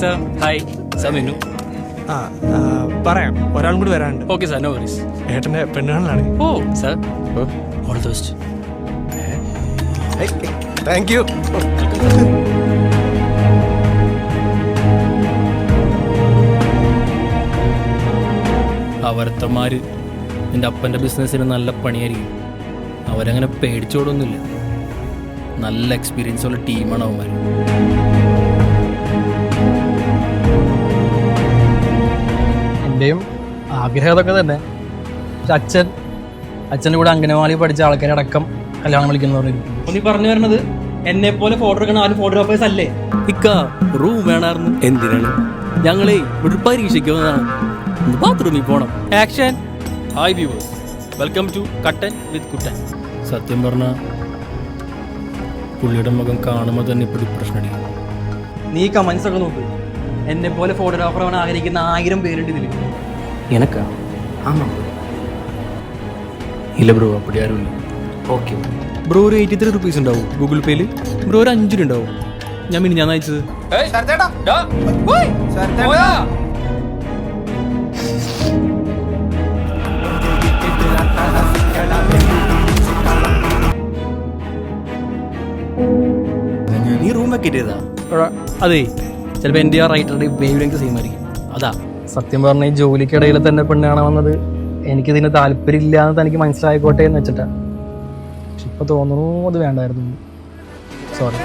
Sir. Hi sir. Menu പറയാം, ഒരാളും കൂടി വരാനുണ്ട്. Okay sir, no worries. ഏട്ടൻ്റെ പെണ്ണുകാണലാണ്. ഓ sir, all the best. Thank you. അവരത്തന്മാര് എൻ്റെ അപ്പൻ്റെ ബിസിനസ്സിന് നല്ല പണിയായിരിക്കും. അവരങ്ങനെ പേടിച്ചോടൊന്നുമില്ല. നല്ല എക്സ്പീരിയൻസ് ഉള്ള ടീമാണ് അവന്മാർ. എൻ്റെയും ആഗ്രഹം അതൊക്കെ തന്നെ. പക്ഷെ അച്ഛൻ്റെ കൂടെ അംഗനവാടി പഠിച്ച ആൾക്കാരടക്കം കല്യാണം വിളിക്കുന്നവരായിരിക്കും. നീ പറഞ്ഞു വരുന്നത് എന്നെ പോലെ ഫോട്ടോ എടുക്കുന്ന ആരും ഫോട്ടോഗ്രാഫേഴ്സ് അല്ലേ? ഇക്ക റൂം വേണമായിരുന്നു. എന്തിനാണ്? ഞങ്ങളെ ഇവിടെ പരീക്ഷയ്ക്ക് വന്നതാണ്. ബാത്റൂമിൽ പോണം. Action. Hi viewers, welcome to Kattan with കുട്ടൻ. സത്യം പറഞ്ഞാൽ പുള്ളിയുടെ മുഖം കാണുമ്പോൾ തന്നെ ഇപ്പോൾ ഡിപ്രഷൻ അടിക്കും. നീ കമന്റ്സ് ഒക്കെ നോക്ക്. എന്നെ പോലെ ഫോട്ടോഗ്രാഫർ ആവാൻ ആഗ്രഹിക്കുന്ന 1000 പേരുണ്ട് ഇതിൽ. എനക്കാ? ഇല്ല ബ്രോ, അപ്പടി ആരുമില്ല. ഓക്കെ ബ്രോ, ഒരു 83 റുപ്പീസ് ഉണ്ടാവും ഗൂഗിൾ പേയിൽ. ബ്രോ ഒരു 5 ഉണ്ടാവും. ഞാൻ പിന്നെ ഞാൻ അയച്ചത്. നീ റൂം വെക്കേറ്റ് ചെയ്താ? അതെ, ചിലപ്പോൾ എൻ്റെ ആ റൈറ്ററുടെ വേവ് ലെങ്ത് സെയിം ആയിരിക്കും. അതാ സത്യം പറഞ്ഞാൽ ഈ ജോലിക്കിടയിൽ തന്നെ പെണ്ണ് കാണാൻ വന്നത് എനിക്കിതിന് താല്പര്യമില്ല എന്ന് തനിക്ക് മനസ്സിലായിക്കോട്ടെ എന്ന് വെച്ചിട്ടാ. പക്ഷെ ഇപ്പൊ തോന്നുന്നു അത് വേണ്ടായിരുന്നു. സോറി.